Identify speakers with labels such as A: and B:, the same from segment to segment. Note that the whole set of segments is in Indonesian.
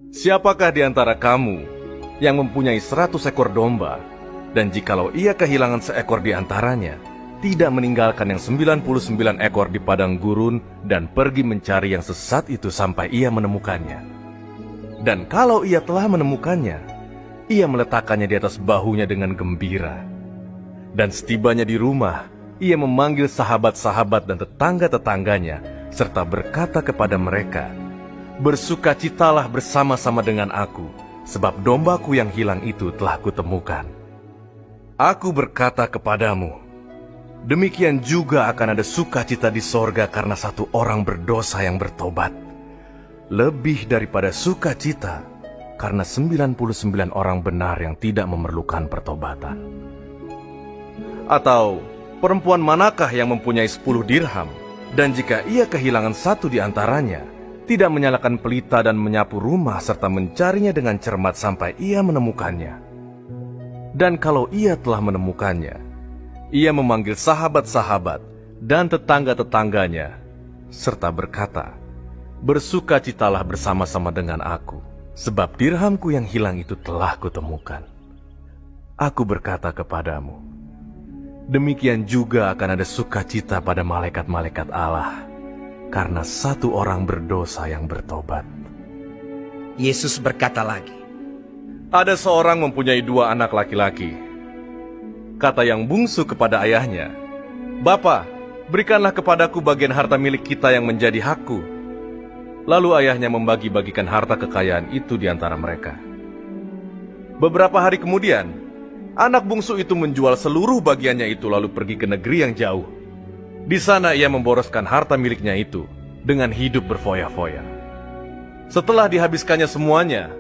A: Siapakah di antara kamu yang mempunyai 100 ekor domba, dan jikalau ia kehilangan seekor di antaranya, tidak meninggalkan yang 99 ekor di padang gurun dan pergi mencari yang sesat itu sampai ia menemukannya? Dan kalau ia telah menemukannya, ia meletakkannya di atas bahunya dengan gembira. Dan setibanya di rumah, ia memanggil sahabat-sahabat dan tetangga-tetangganya, serta berkata kepada mereka, "Bersukacitalah bersama-sama dengan aku, sebab dombaku yang hilang itu telah kutemukan." Aku berkata kepadamu, demikian juga akan ada sukacita di sorga karena satu orang berdosa yang bertobat, lebih daripada sukacita karena 99 orang benar yang tidak memerlukan pertobatan. Atau perempuan manakah yang mempunyai 10 dirham, dan jika ia kehilangan satu di antaranya, tidak menyalakan pelita dan menyapu rumah serta mencarinya dengan cermat sampai ia menemukannya? Dan kalau ia telah menemukannya, ia memanggil sahabat-sahabat dan tetangga-tetangganya, serta berkata, "Bersukacitalah bersama-sama dengan aku, sebab dirhamku yang hilang itu telah kutemukan." Aku berkata kepadamu, demikian juga akan ada sukacita pada malaikat-malaikat Allah, karena satu orang berdosa yang bertobat.
B: Yesus berkata lagi,
A: Ada seorang mempunyai 2 anak laki-laki. Kata yang bungsu kepada ayahnya, "Bapa, berikanlah kepadaku bagian harta milik kita yang menjadi hakku." Lalu ayahnya membagi-bagikan harta kekayaan itu di antara mereka. Beberapa hari kemudian, anak bungsu itu menjual seluruh bagiannya itu lalu pergi ke negeri yang jauh. Di sana ia memboroskan harta miliknya itu dengan hidup berfoya-foya. Setelah dihabiskannya semuanya,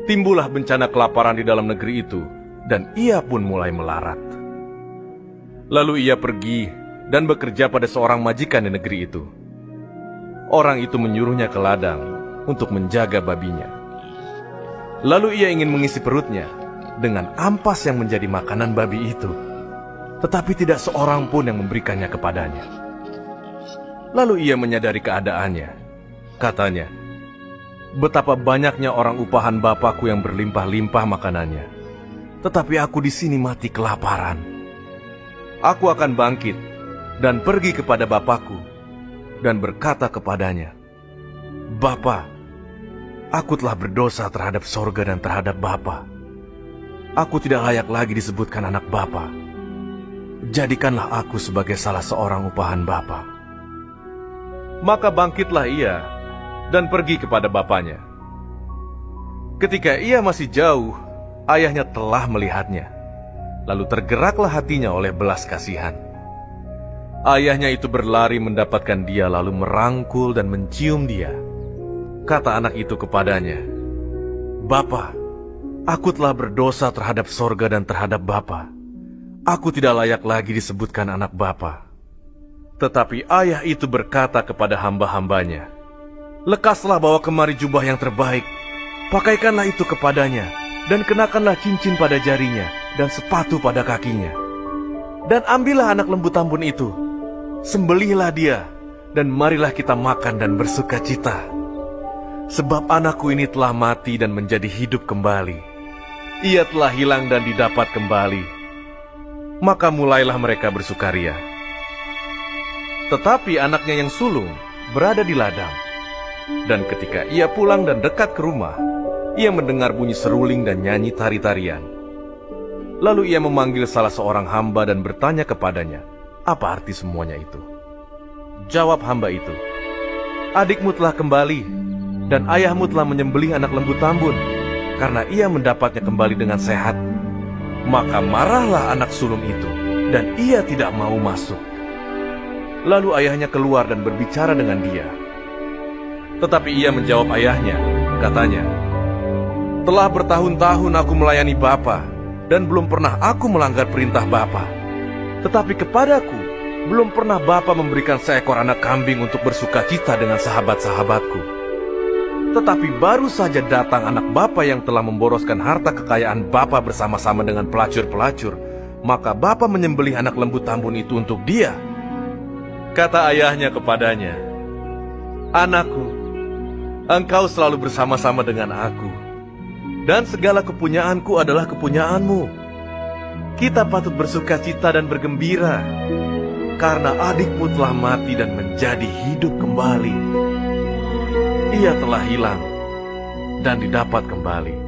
A: timbullah bencana kelaparan di dalam negeri itu, dan ia pun mulai melarat. Lalu ia pergi dan bekerja pada seorang majikan di negeri itu. Orang itu menyuruhnya ke ladang untuk menjaga babinya. Lalu ia ingin mengisi perutnya dengan ampas yang menjadi makanan babi itu, tetapi tidak seorang pun yang memberikannya kepadanya. Lalu ia menyadari keadaannya. Katanya, "Betapa banyaknya orang upahan bapakku yang berlimpah-limpah makanannya, tetapi aku di sini mati kelaparan. Aku akan bangkit dan pergi kepada bapakku dan berkata kepadanya, 'Bapa, aku telah berdosa terhadap sorga dan terhadap Bapa. Aku tidak layak lagi disebutkan anak Bapa. Jadikanlah aku sebagai salah seorang upahan Bapa.' Maka bangkitlah ia dan pergi kepada bapaknya. Ketika ia masih jauh, ayahnya telah melihatnya. Lalu tergeraklah hatinya oleh belas kasihan. Ayahnya itu berlari mendapatkan dia lalu merangkul dan mencium dia. Kata anak itu kepadanya, "Bapa, aku telah berdosa terhadap sorga dan terhadap Bapa. Aku tidak layak lagi disebutkan anak Bapa." Tetapi ayah itu berkata kepada hamba-hambanya, "Lekaslah bawa kemari jubah yang terbaik, pakaikanlah itu kepadanya, dan kenakanlah cincin pada jarinya, dan sepatu pada kakinya. Dan ambillah anak lembu tambun itu, sembelihlah dia, dan marilah kita makan dan bersuka cita. Sebab anakku ini telah mati dan menjadi hidup kembali. Ia telah hilang dan didapat kembali." Maka mulailah mereka bersukaria. Tetapi anaknya yang sulung berada di ladang. Dan ketika ia pulang dan dekat ke rumah, ia mendengar bunyi seruling dan nyanyi tari-tarian. Lalu ia memanggil salah seorang hamba dan bertanya kepadanya, apa arti semuanya itu. Jawab hamba itu, "Adikmu telah kembali, dan ayahmu telah menyembelih anak lembu tambun, karena ia mendapatnya kembali dengan sehat." Maka marahlah anak sulung itu, dan ia tidak mau masuk. Lalu ayahnya keluar dan berbicara dengan dia. Tetapi ia menjawab ayahnya, katanya, "Telah bertahun-tahun aku melayani Bapa, dan belum pernah aku melanggar perintah Bapa. Tetapi kepadaku, belum pernah Bapa memberikan seekor anak kambing untuk bersukacita dengan sahabat-sahabatku. Tetapi baru saja datang anak Bapa yang telah memboroskan harta kekayaan Bapa bersama-sama dengan pelacur-pelacur, maka Bapa menyembelih anak lembu tambun itu untuk dia." Kata ayahnya kepadanya, "Anakku, engkau selalu bersama-sama dengan aku, dan segala kepunyaanku adalah kepunyaanmu. Kita patut bersuka cita dan bergembira, karena adikmu telah mati dan menjadi hidup kembali. Ia telah hilang dan didapat kembali.